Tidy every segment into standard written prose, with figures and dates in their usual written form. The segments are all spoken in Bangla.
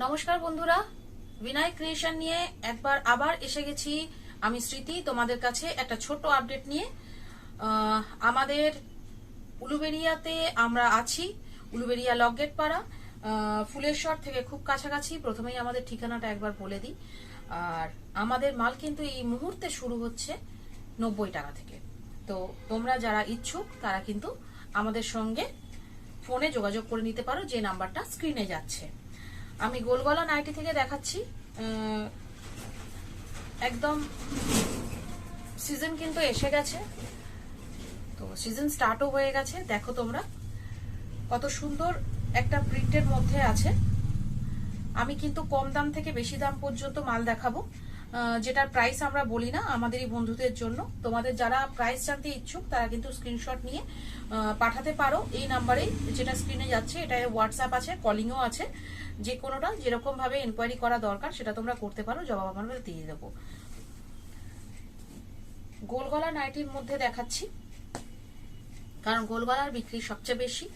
নমস্কার বন্ধুরা, বিনায়ক ক্রিয়েশন নিয়ে একবার আবার এসে গেছি। আমি স্মৃতি তোমাদের কাছে একটা ছোট্ট আপডেট নিয়ে। আমাদের উলুবেড়িয়াতে আমরা আছি, উলুবেড়িয়া লকগেট পাড়া, ফুলেশ্বর থেকে খুব কাছাকাছি। প্রথমেই আমাদের ঠিকানাটা একবার বলে দিই। আর আমাদের মাল কিন্তু এই মুহূর্তে শুরু হচ্ছে 90 টাকা থেকে। তো তোমরা যারা ইচ্ছুক তারা কিন্তু আমাদের সঙ্গে ফোনে যোগাযোগ করে নিতে পারো, যে নাম্বারটা স্ক্রিনে যাচ্ছে। আমি গোলগলা নাইটি থেকে দেখাচ্ছি। একদম সিজন কিন্তু এসে গেছে, তো সিজন স্টার্টও হয়ে গেছে। দেখো তোমরা কত সুন্দর একটা প্রিন্টের মধ্যে আছে। আমি কিন্তু কম দাম থেকে বেশি দাম পর্যন্ত মাল দেখাবো, যেটার প্রাইস আমরা বলি না আমাদের এই বন্ধুদের জন্য। তোমাদের যারা প্রাইস জানতে ইচ্ছুক তারা কিন্তু স্ক্রিনশট নিয়ে পাঠাতে পারো এই নাম্বারে, যেটা স্ক্রিনে যাচ্ছে। এটা হোয়াটসঅ্যাপ আছে, কলিংও আছে। যে কোনোটা যেরকম ভাবে ইনকোয়ারি করা দরকার সেটা তোমরা করতে পারো, জবাব আমরা দিয়ে দেবো। গোলগলা নাইটির মধ্যে দেখাচ্ছি, কারণ গোলগলার বিক্রি সবচেয়ে বেশি,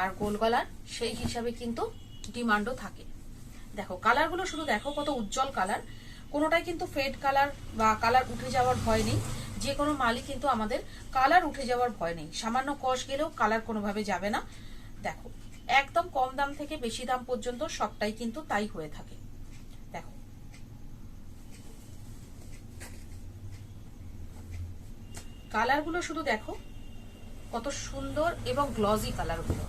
আর গোলগলার সেই হিসাবে কিন্তু ডিমান্ডও থাকে। দেখো কালারগুলো শুধু দেখো, কত উজ্জ্বল কালার। কোনোটাই কিন্তু ফেড কালার বা কালার উঠে যাওয়ার ভয় নেই। যে কোনো মালই কিন্তু আমাদের কালার উঠে যাওয়ার ভয় নেই। সামান্য কষ গেলেও কালার কোনোভাবে যাবে না। দেখো একদম কম দাম থেকে বেশি দাম পর্যন্ত সবটাই কিন্তু তাই হয়ে থাকে। দেখো কালারগুলো শুধু দেখো, কত সুন্দর এবং গ্লজি কালারগুলো।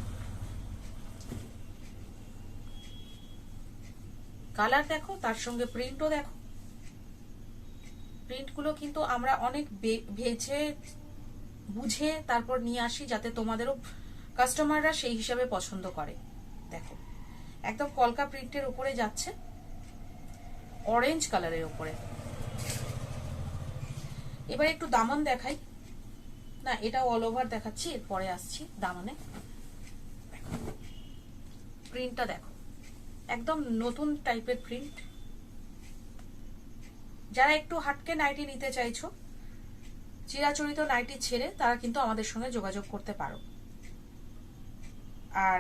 কালার দেখো, তার সঙ্গে প্রিন্টও দেখো। প্রিন্টগুলো কিন্তু আমরা অনেক ভেজে বুঝে তারপর নিয়ে আসি, যাতে তোমাদেরও কাস্টমাররা সেই হিসাবে পছন্দ করে। দেখো একদম কলকা প্রিন্টের উপরে যাচ্ছে, অরেঞ্জ কালারের উপরে। এবার একটু দামন দেখাই না, এটা অল ওভার দেখাচ্ছি, এরপরে আসছি দামনে। প্রিন্টটা দেখো, একদম নতুন টাইপের প্রিন্ট। যারা একটু হাটকে নাইটি নিতে চাইছো, চিরাচরিত নাইটি ছেড়ে, তারা কিন্তু আমাদের সঙ্গে যোগাযোগ করতে পারো। আর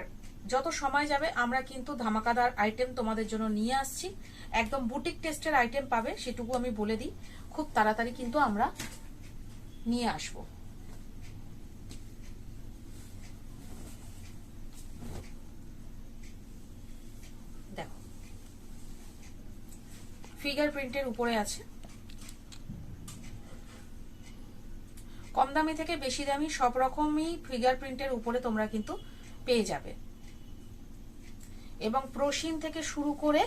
যত সময় যাবে আমরা কিন্তু ধামাকাদার আইটেম তোমাদের জন্য নিয়ে আসছি। একদম বুটিক টেস্টের আইটেম পাবে, সেটুকু আমি বলে দিই। খুব তাড়াতাড়ি কিন্তু আমরা নিয়ে আসব। দেখো ফিগার প্রিন্টের উপরে আছে। কম দামি থেকে বেশি দামি সব রকমই ফিগার প্রিন্টের উপরে তোমরা কিন্তু পেয়ে যাবে, এবং প্রসিন থেকে শুরু করে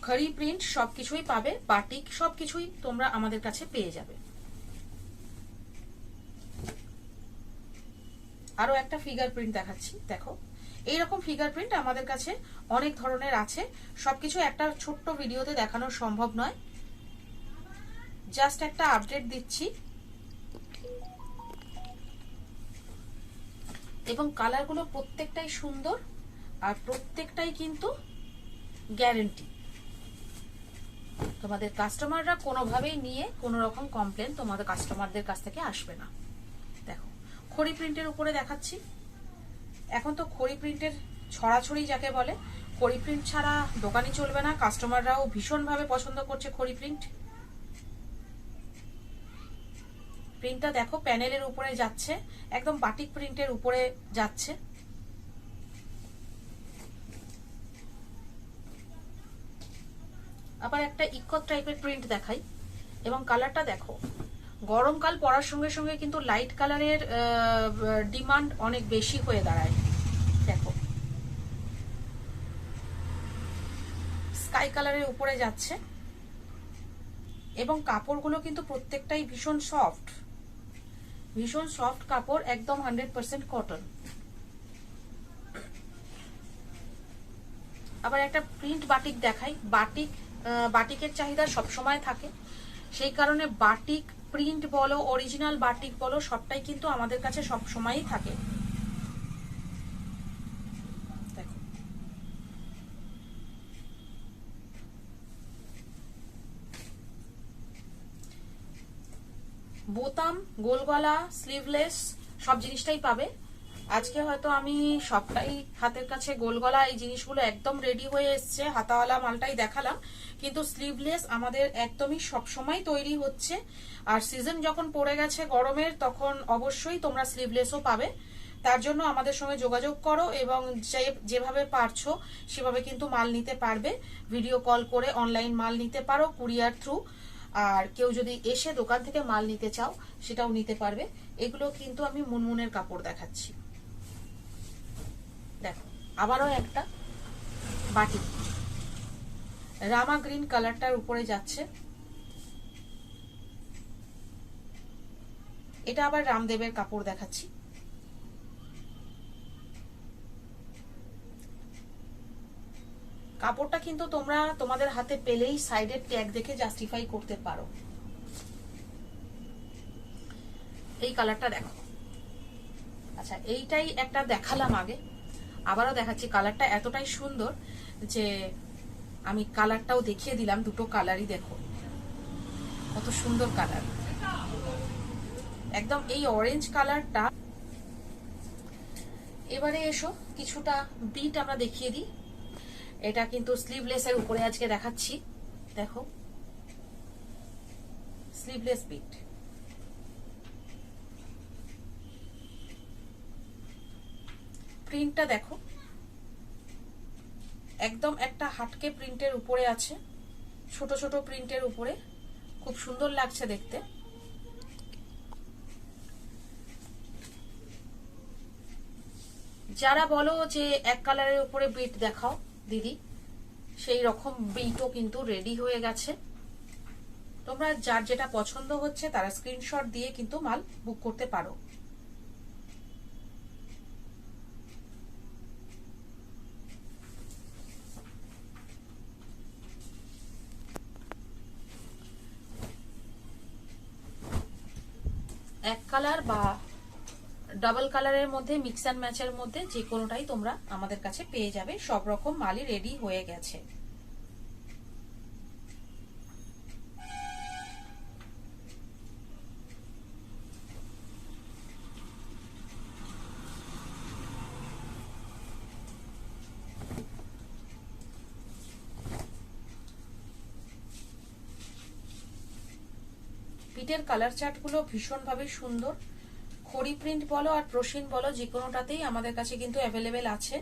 খড়ি প্রিন্ট সবকিছুই পাবে, বাটিক সবকিছুই তোমরা আমাদের কাছে পেয়ে যাবে। আরো একটা ফিগার প্রিন্ট দেখাচ্ছি। দেখো এইরকম ফিগার প্রিন্ট আমাদের কাছে অনেক ধরনের আছে। সবকিছু একটা ছোট্ট ভিডিওতে দেখানো সম্ভব নয়, জাস্ট একটা আপডেট দিচ্ছি। এবং কালারগুলো প্রত্যেকটাই সুন্দর, আর প্রত্যেকটাই কিন্তু গ্যারেন্টি। তোমাদের কাস্টমাররা কোনোভাবেই নিয়ে কোনো রকম কমপ্লেন তোমাদের কাস্টমারদের কাছ থেকে আসবে না। দেখো খড়ি প্রিন্টের উপরে দেখাচ্ছি। এখন তো খড়ি প্রিন্টের ছড়াছড়ি যাকে বলে, খড়ি প্রিন্ট ছাড়া দোকানই চলবে না। কাস্টমাররাও ভীষণভাবে পছন্দ করছে খড়ি প্রিন্ট। প্রিন্টটা দেখো প্যানেলের উপরে যাচ্ছে, একদম বাটিক প্রিন্টের উপরে যাচ্ছে। আবার একটা ইকট টাইপের প্রিন্ট দেখাই, এবং কালারটা দেখো। গরমকাল পড়ার সঙ্গে সঙ্গে কিন্তু লাইট কালারের ডিমান্ড অনেক বেশি হয়ে দাঁড়ায়। দেখো স্কাই কালারের উপরে যাচ্ছে, এবং কাপড়গুলো কিন্তু প্রত্যেকটাই ভীষণ সফট, ভীষণ সফট কাপড়, একদম 100% কটন। আবার একটা প্রিন্ট বাটিক দেখাই। বাটিকের চাহিদা সব সময় থাকে, সেই কারণে বাটিক প্রিন্ট বলো, অরিজিনাল বাটিক বলো, সবটাই কিন্তু আমাদের কাছে সব সময়ই থাকে। দেখো বোতাম, গোল গলা, স্লিভলেস সব জিনিসটাই পাবে। আজকে হয়তো আমি সবটাই হাতের কাছে গোল গলা এই জিনিসগুলো একদম রেডি হয়ে এসছে, হাতাওয়ালা মালটাই দেখালাম, কিন্তু স্লিভলেস আমাদের একদমই সব সময় তৈরি হচ্ছে। আর সিজন যখন পড়ে গেছে গরমের, তখন অবশ্যই তোমরা স্লিভলেসও পাবে। তার জন্য আমাদের সঙ্গে যোগাযোগ করো এবং যেভাবে পারছো সেভাবে কিন্তু মাল নিতে পারবে। ভিডিও কল করে অনলাইন মাল নিতে পারো কুরিয়ার থ্রু, আর কেউ যদি এসে দোকান থেকে মাল নিতে চাও সেটাও নিতে পারবে। এগুলো কিন্তু আমি মুনমুনের কাপড় দেখাচ্ছি। দেখো আবারও একটা বাটিক, রামা গ্রিন কালারটার উপরে যাচ্ছে। এটা আবার রামদেবের কাপড় দেখাচ্ছি। কাপড়টা কিন্তু তোমরা তোমাদের হাতে পেলেই সাইডের ট্যাগ দেখে জাস্টিফাই করতে পারো। এই কালারটা দেখো। আচ্ছা, এইটাই একটা দেখালাম আগে, আবারও দেখাচ্ছি। কালারটা এতটাই সুন্দর যে আমি কালারটাও দেখিয়ে দিলাম। দুটো কালারই দেখো কত সুন্দর কালার, একদম এই অরেঞ্জ কালারটা। এবারে এসো কিছুটা বিট আমরা দেখিয়ে দিই। এটা কিন্তু স্লিভলেসের উপরে আজকে দেখাচ্ছি। দেখো স্লিভলেস বিট, প্রিন্টটা দেখো একদম একটা হাটকে প্রিন্টের উপরে আছে, ছোট ছোট প্রিন্টের উপরে, খুব সুন্দর লাগছে দেখতে। যারা বলো যে এক কালারের উপরে বিট দেখাও দিদি, সেই রকম বিটও কিন্তু রেডি হয়ে গেছে। তোমরা যার যেটা পছন্দ হচ্ছে তারা স্ক্রিনশট দিয়ে কিন্তু মাল বুক করতে পারো। এক কালার বা ডাবল কালারের মধ্যে, মিক্স অ্যান্ড ম্যাচের মধ্যে যে কোনোটাই তোমরা আমাদের কাছে পেয়ে যাবে। সব রকম মালই রেডি হয়ে গেছে। পিটের কালার চার্টগুলো ভীষণভাবে সুন্দর। খড়ি প্রিন্ট বলো আর প্রসিন বলো, যে কোনোটাতেই আমাদের কাছে কিন্তু অ্যাভেলেবেল আছে।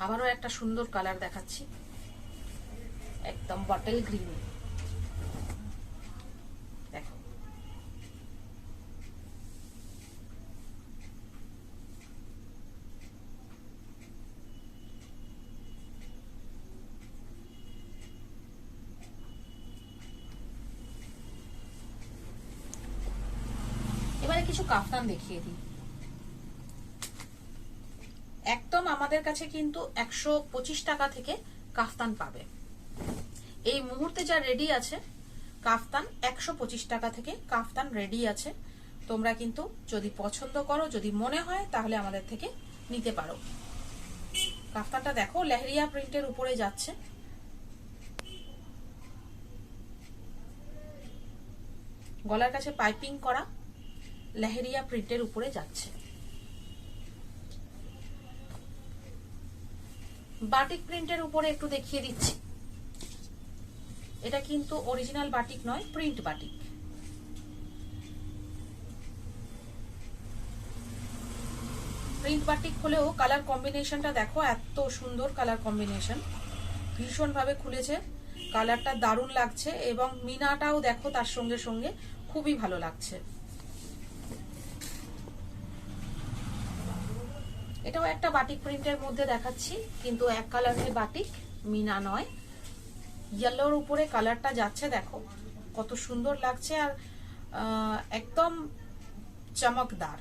আবারও একটা সুন্দর কালার দেখাচ্ছি, একদম বটল গ্রিন। দেখো এবারে কিছু কাফতান দেখিয়ে দিই। একদম আমাদের কাছে কিন্তু 125 টাকা থেকে কাফতান পাবে। এই মুহূর্তে যা রেডি আছে কাফতান 125 টাকা থেকে কাফতান রেডি আছে। তোমরা কিন্তু যদি পছন্দ করো, যদি মনে হয়, তাহলে আমাদের থেকে নিতে পারো। কাফতানটা দেখো লেহেরিয়া প্রিন্টের উপরে যাচ্ছে। গলার কাছে পাইপিং করা লেহেরিয়া প্রিন্টের উপরে যাচ্ছে। বাটিক প্রিন্টের উপরে একটু দেখিয়ে দিচ্ছি। এটা কিন্তু অরিজিনাল বাটিক নয়, প্রিন্ট বাটিক। প্রিন্ট বাটিক হলেও কালার কম্বিনেশনটা দেখো, এত সুন্দর কালার কম্বিনেশন, ভীষণ ভাবে খুলেছে। কালারটা দারুণ লাগছে এবং মিনাটাও দেখো তার সঙ্গে সঙ্গে খুবই ভালো লাগছে। এটাও একটা বাটিক প্রিন্টের মধ্যে দেখাচ্ছি, কিন্তু এক কালারের বাটিক, মিনা নয়। ইয়েলোর উপরে কালারটা যাচ্ছে, দেখো কত সুন্দর লাগছে আর একদম চমকদার।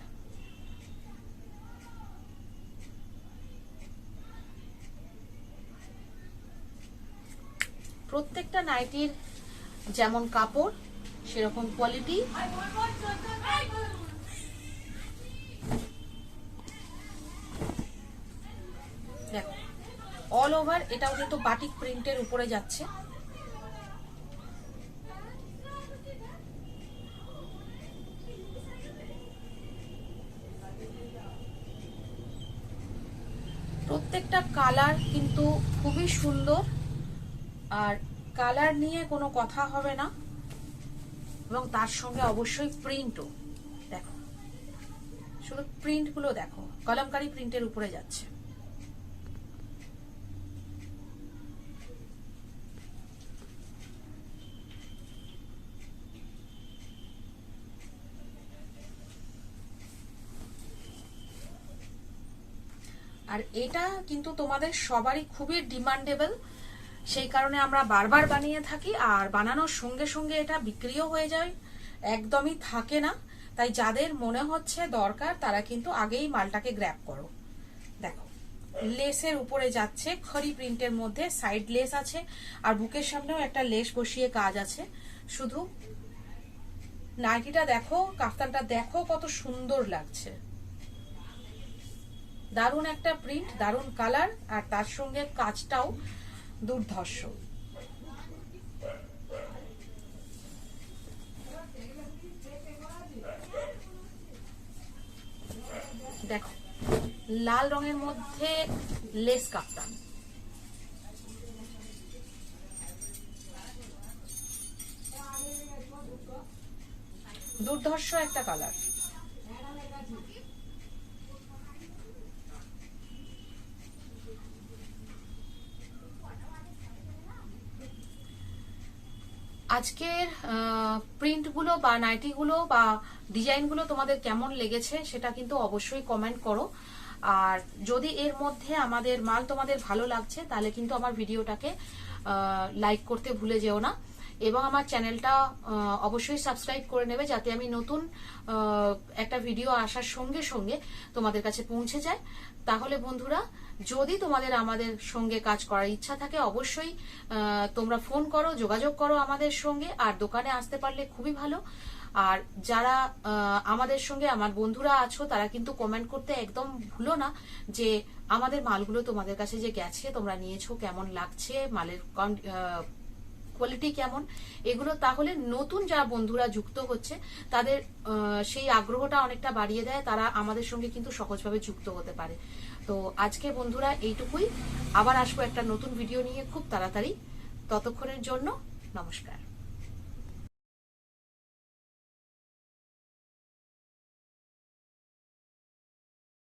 প্রত্যেকটা নাইটির যেমন কাপড় সেরকম কোয়ালিটি। দেখো অল ওভার এটাও কিন্তু বাটিক প্রিন্টের উপরে যাচ্ছে। প্রত্যেকটা কালার কিন্তু খুবই সুন্দর, আর কালার নিয়ে কোনো কথা হবে না, এবং তার সঙ্গে অবশ্যই প্রিন্টও দেখো, শুধু প্রিন্টগুলো দেখো, কলমকারী প্রিন্টের উপরে যাচ্ছে। আর এটা কিন্তু তোমাদের সবারই খুবই ডিমান্ডেবল, সেই কারণে আমরা বারবার বানিয়ে থাকি, আর বানানোর সঙ্গে সঙ্গে এটা বিক্রিও হয়ে যায়, একদমই থাকে না। তাই যাদের মনে হচ্ছে দরকার তারা কিন্তু আগেই মালটাকে গ্র্যাব করো। দেখো লেসের উপরে যাচ্ছে, খড়ি প্রিন্টের মধ্যে সাইড লেস আছে, আর বুকের সামনেও একটা লেস বসিয়ে কাজ আছে। শুধু নাইটিটা দেখো, কাফতানটা দেখো কত সুন্দর লাগছে, দারুণ একটা প্রিন্ট, দারুণ কালার, আর তার সঙ্গে কাজটাও দুর্ধর্ষ। দেখো লাল রঙের মধ্যে লেস কাফতান, দুর্ধর্ষ একটা কালার। আজকের প্রিন্টগুলো বা নাইটিগুলো বা ডিজাইনগুলো তোমাদের কেমন লেগেছে সেটা কিন্তু অবশ্যই কমেন্ট করো। আর যদি এর মধ্যে আমাদের মাল তোমাদের ভালো লাগছে তাহলে কিন্তু আমার ভিডিওটাকে লাইক করতে ভুলে যেও না, এবং আমার চ্যানেলটা অবশ্যই সাবস্ক্রাইব করে নেবে, যাতে আমি নতুন একটা ভিডিও আসার সঙ্গে সঙ্গে তোমাদের কাছে পৌঁছে যায়। তাহলে বন্ধুরা, যদি তোমাদের আমাদের সঙ্গে কাজ করার ইচ্ছা থাকে অবশ্যই তোমরা ফোন করো, যোগাযোগ করো আমাদের সঙ্গে, আর দোকানে আসতে পারলে খুবই ভালো। আর যারা আমাদের সঙ্গে আমার বন্ধুরা আছো তারা কিন্তু কমেন্ট করতে একদম ভুলো না যে আমাদের মালগুলো তোমাদের কাছে যে গেছে, তোমরা নিয়েছো, কেমন লাগছে, মালের কোয়ালিটি কেমন, এগুলো তাহলে নতুন যারা বন্ধুরা যুক্ত হচ্ছে তাদের সেই আগ্রহটা অনেকটা বাড়িয়ে দেয়, তারা আমাদের সঙ্গে কিন্তু সহজভাবে যুক্ত হতে পারে। তো আজকে বন্ধুরা এইটুকুই, আবার আসবো একটা নতুন ভিডিও নিয়ে খুব তাড়াতাড়ি। ততক্ষণের জন্য নমস্কার।